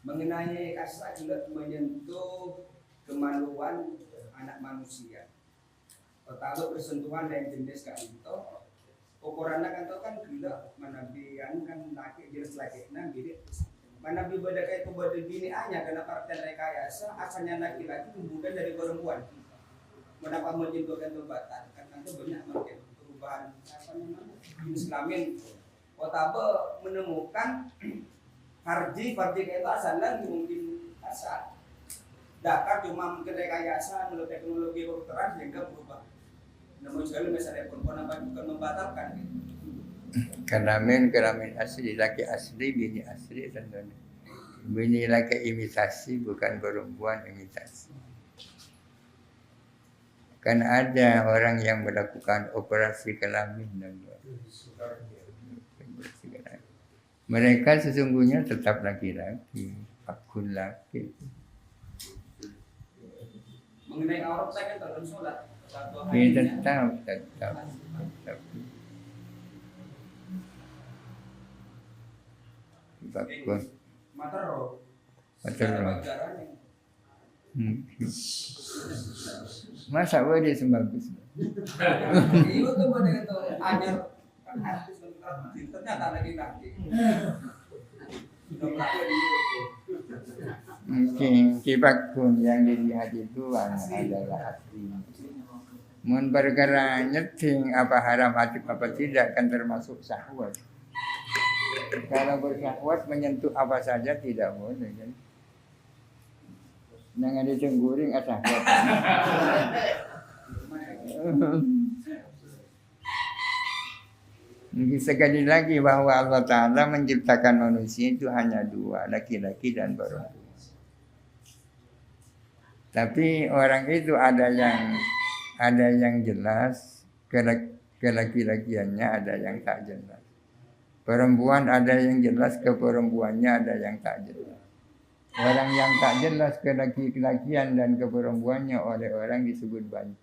mengenai asa juga menyentuh kemaluan anak manusia. Kalau bersentuhan dengan jenis kayak itu, ukurannya kan gila menabian kan laki jenis laki, nah jadi menabi pada kayak pada bini hanya karena partai rekayasa asalnya laki-laki kemudian dari perempuan. Mendapat menyentuhkan tempatan kan itu banyak mungkin perubahan apa namanya jenis kelamin. Kota menemukan farji kayak itu asalnya mungkin asal. Dakar cuma mungkin rekayasa menurut teknologi kedokteran sehingga berubah. Namun sekali misalnya perempuan apa bukan membatalkan. Kelamin asli, laki asli, bini asli tentunya. Bini laki imitasi, bukan perempuan imitasi. Kan ada orang yang melakukan operasi kelamin dan mereka sesungguhnya tetap laki-laki, akun laki. Mengenai aurat saya kan dalam sholat. Tetap. Bakun. Matero. Matero. Ajaran Masa boleh sebagus? Iyo tuh pada itu ajar kan artis ternyata lagi. Sudah berapa di YouTube. Mungkin bakun yang dilihat itu adalah asli. Mun perkara nyeting apa haram apa tidak kan termasuk syahwat. Kalau bersyahwat menyentuh apa saja tidak boleh kan. Jangan dicengguring syahwat. Sekali lagi bahwa Allah Ta'ala menciptakan manusia itu hanya dua, laki-laki dan perempuan. Tapi orang itu ada yang jelas, kelaki-lakiannya ada yang tak jelas. Perempuan ada yang jelas, keperempuannya ada yang tak jelas. Orang yang tak jelas kelaki-lakian dan keperempuannya oleh orang disebut banci.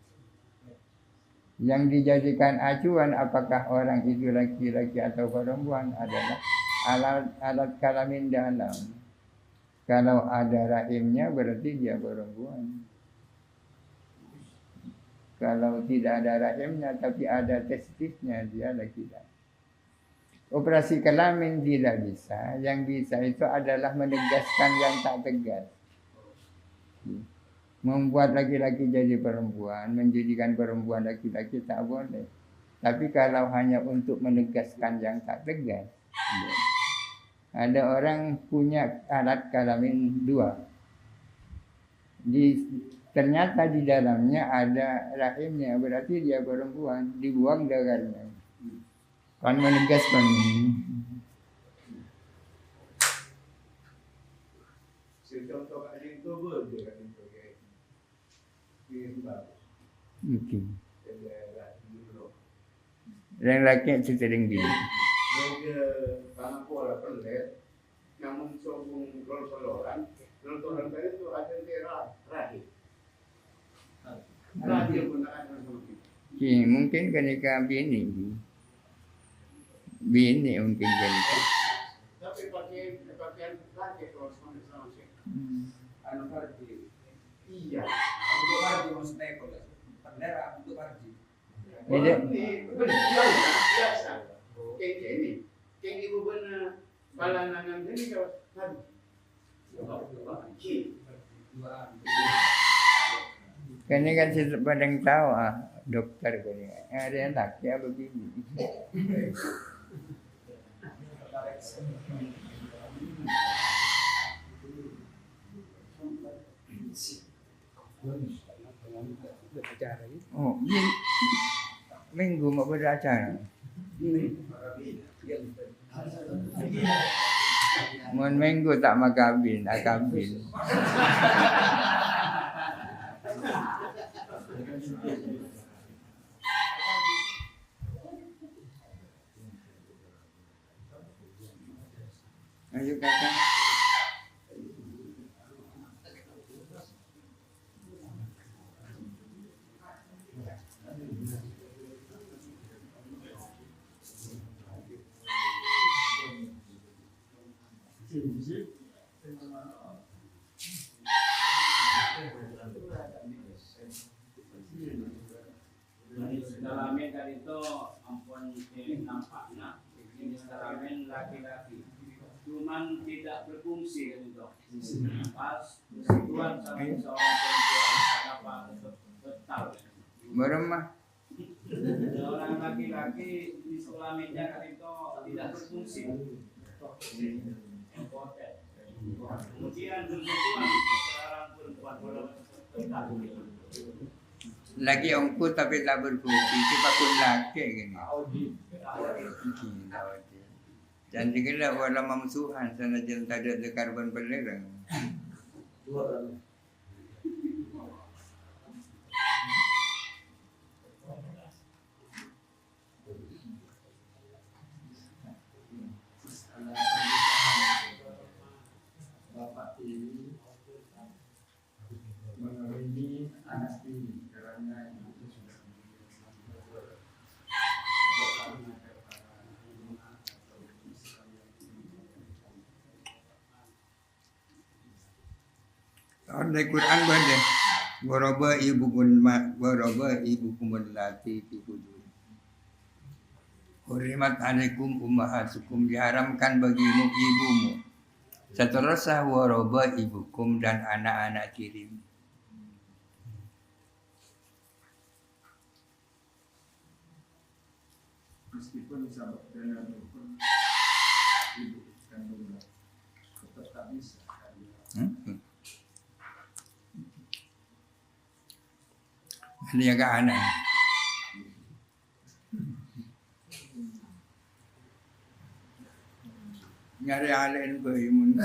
Yang dijadikan acuan apakah orang itu laki-laki atau perempuan adalah alat kelamin dalam. Kalau ada rahimnya berarti dia perempuan. Kalau tidak ada rahimnya tapi ada testisnya dia laki-laki. Operasi kelamin tidak bisa. Yang bisa itu adalah menegaskan yang tak tegas. Membuat laki-laki jadi perempuan, menjadikan perempuan laki-laki tak boleh. Tapi kalau hanya untuk menegaskan yang tak tegas, ada orang punya alat kelamin dua. Ternyata di dalamnya ada rahimnya, berarti dia perempuan, dibuang darahnya. Kan menegaskan ini. Mungkin. Yang laki itu sering gini. Namun sobung rol-soloran itu ada rahim. Rahim pun ada seperti. Mungkin ketika bini mungkin kenika. Tapi pakaian laki kalau sama sih. anu farji. Iya. Untuk farji maksudnya kalau bendera untuk farji. Ini biasa. Kayak gini. Kayak ibu benar balangan ini kalau farji. Kini kan pada yang tahu dokter kini ada yang laki apa begini. Oh, minggu mau beracara. Mun minggu tak makabin, akabin. Ayo kakak. Dalamin kan itu ampun nampaknya ini dalamin laki-laki cuman tidak berfungsi kan itu pas persekutuan sama seorang perempuan kenapa betal Meremah. orang laki-laki di kelaminnya kan itu tidak berfungsi kemudian persekutuan seorang perempuan betal Lagi ongku tapi tak berfungsi. Kita pun laki gini. Jangan kira wala mamsuhan sana jangan ada karbon belerang. Bapak ini mengawini anak ini karena itu sudah Tahun dari Quran bade. Woroba ibukum allati fi hujur. Hurimat alaikum ummahatukum, diharamkan bagimu ibumu. Seterusnya woroba ibukum dan anak-anak tirimu. Meskipun sahabat dan pun ibu kandungnya tetap tak bisa. Dia ke anak. Nyari alen ke imun.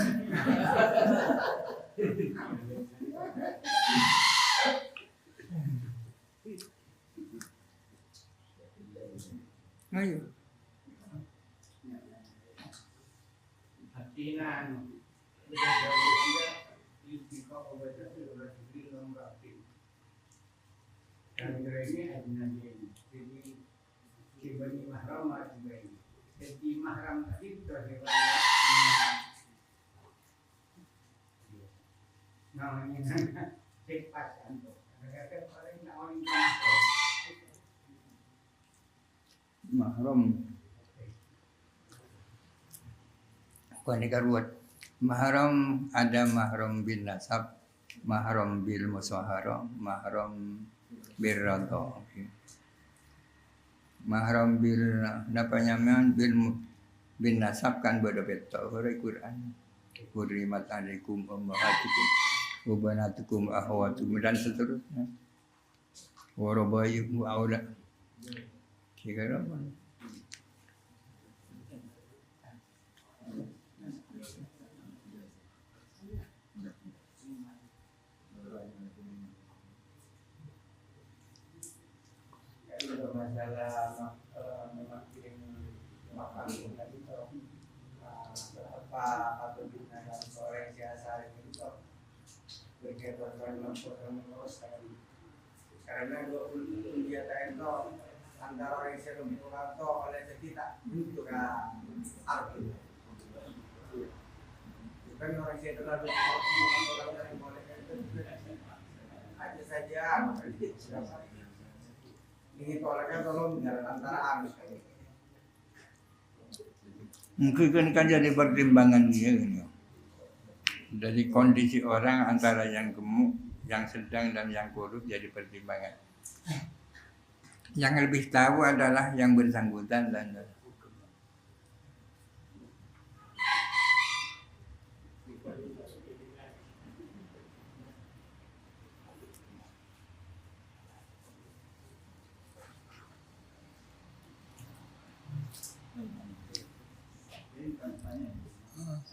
Ayo. Hatinan. Dan ini hatinan ini. Jadi kibani mahram juga ini. Jadi mahram tadi terhebat. Namanya cepat anto. Kadang-kadang paling nak orang Mahram. Bukan karuat. Mahram ada mahram bin nasab, mahram bil musyaharah, mahram bil radha. Mahram bil bin nasab kan berbeda dari Quran. Hurimat alaikum ummahatukum wa banatukum akhawatukum dan seterusnya. Warabayyukum aula. Kira apa? masalah memakai makan tadi berapa atau dengan sore biasa itu berkaitan dengan terus karena kegiatan itu antara orang yang atau oleh tidak untuk arti bukan orang yang terlalu aja saja ini tolaknya tolong antara arus Mungkin kan jadi pertimbangan dia ini. Dari kondisi orang antara yang gemuk, yang sedang dan yang kurus jadi pertimbangan. Yang lebih tahu adalah yang bersangkutan dan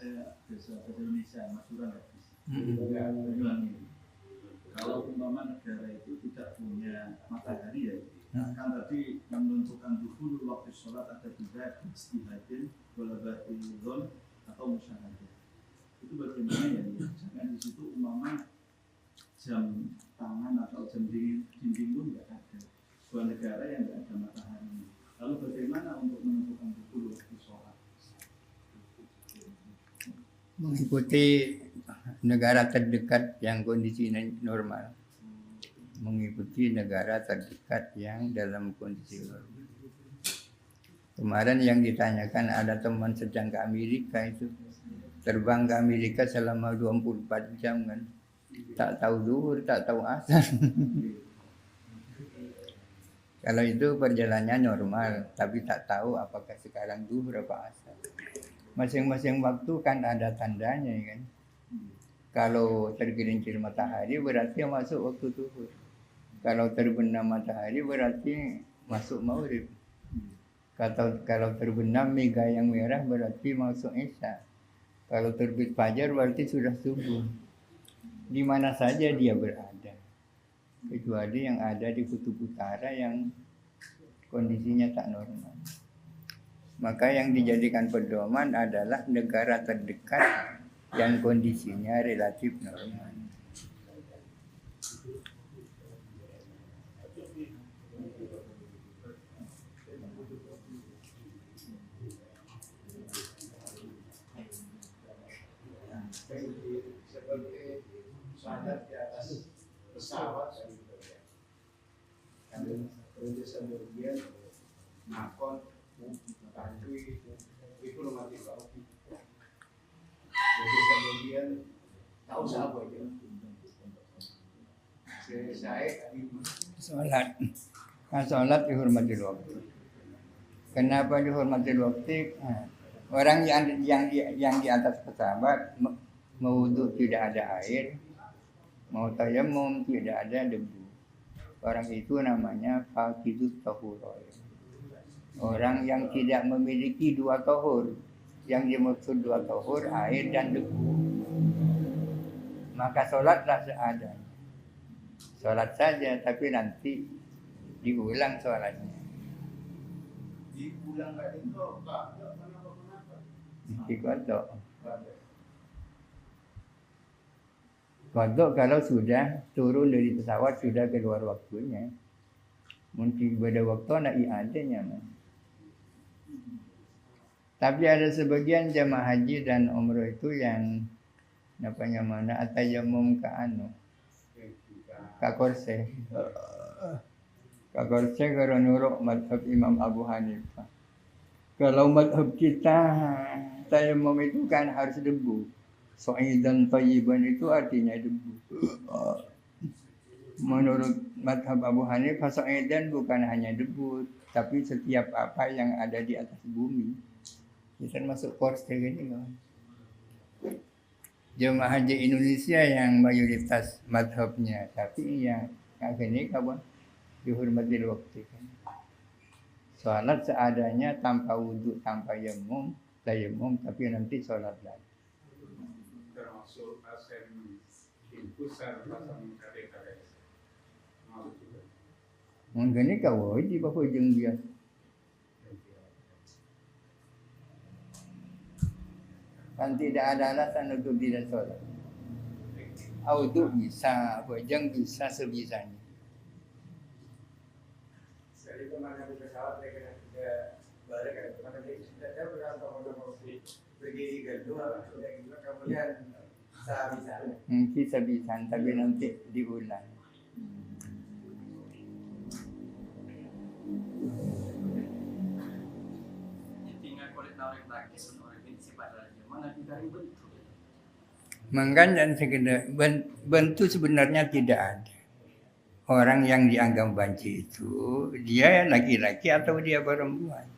saya bahasa Indonesia Madura kalau umpama negara itu tidak punya matahari ya kan tadi menentukan dulu waktu sholat ada tiga istihadin walabatilon atau musyahadah itu bagaimana ya jangan di situ umpama jam tangan atau jam dinding pun nggak ada sebuah negara yang nggak ada matahari lalu bagaimana untuk menentukan dulu waktu sholat mengikuti negara terdekat yang kondisinya normal, mengikuti negara terdekat yang dalam kondisi normal. Kemarin yang ditanyakan ada teman sedang ke Amerika itu terbang ke Amerika selama 24 jam kan, tak tahu zuhur, tak tahu asar. Kalau itu perjalanannya normal, tapi tak tahu apakah sekarang zuhur apa asar. Masing-masing waktu kan ada tandanya kan. Kalau tergelincir matahari berarti masuk waktu zuhur. Kalau terbenam matahari berarti masuk maghrib. Kalau terbenam mega yang merah berarti masuk isya. Kalau terbit fajar berarti sudah subuh. Di mana saja dia berada. Kecuali yang ada di kutub utara yang kondisinya tak normal. Maka yang dijadikan pedoman adalah negara terdekat yang kondisinya relatif normal. seperti misalnya di atas pesawat kan gitu ya. Karena perintisan bagian makon tangki itu rumah di bawah. Jadi kemudian tahu siapa aja. Saya Sholat. Nah, sholat dihormati waktu. Kenapa dihormati waktu? Nah, orang yang di atas pesawat mau wudhu tidak ada air, mau tayamum tidak ada debu. Orang itu namanya faqidut tahur. Orang yang tidak memiliki dua tahur. Yang dimaksud dua tahur air dan debu. Maka sholatlah seadanya. Sholat saja, tapi nanti diulang sholatnya. diulang kayak itu Pak, kenapa? Dikodok. Kodok kalau sudah turun dari pesawat, sudah keluar waktunya. Mungkin pada waktu nak i'adanya. Tapi ada sebagian jamaah haji dan umrah itu yang namanya mana atayamum ka anu. Ka korse. Ka korse kalau nurut madhab Imam Abu Hanifah. Kalau madhab kita tayamum itu kan harus debu. So'idan thayyiban itu artinya debu. Menurut madhab Abu Hanifah so'idan bukan hanya debu, tapi setiap apa yang ada di atas bumi. Kita masuk korse gini kan. Jemaah haji Indonesia yang mayoritas madhabnya, tapi yang gini kawan dihormati waktu kan. Sholat seadanya tanpa wudhu, tanpa tayamum, tapi nanti sholat lagi. Termasuk ASN impulsar pasang KTKS. Mengenai kau wajib apa jeng dia. Kan tidak ada alasan untuk tidak sholat. Wudhu bisa, bojeng bisa sebisanya. Jadi kemana di pesawat mereka balik kan, karena dia sudah berantau mau berdiri kedua, sudah gitu kemudian bisa. Bisa, tapi nanti diulang. Mengganjan sekedar bentuk sebenarnya tidak ada. Orang yang dianggap banci itu dia laki-laki atau dia perempuan.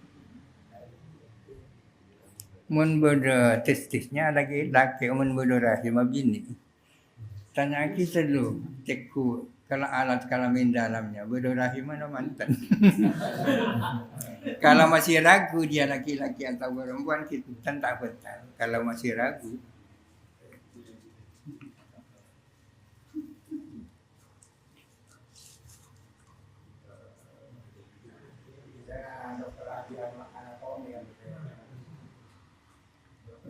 Mun bodo testisnya laki-laki, mun bodo rahim bini. Tanya kita dulu, cekku kalau alat kelamin dalamnya bodo rahim mana mantan. Kalau masih ragu dia laki-laki atau perempuan kita tak betul. Kalau masih ragu.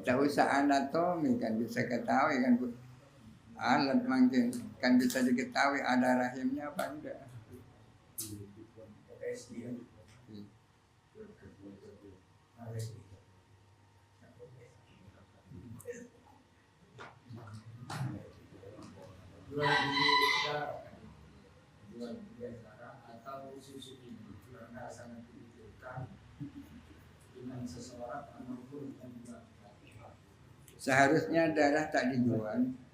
Tak usah anatomi kan bisa ketahui kan alat mungkin kan bisa diketahui ada rahimnya apa enggak. Atau susu ini karena sangat dibutuhkan dengan seseorang ataupun juga Seharusnya darah tak dijual,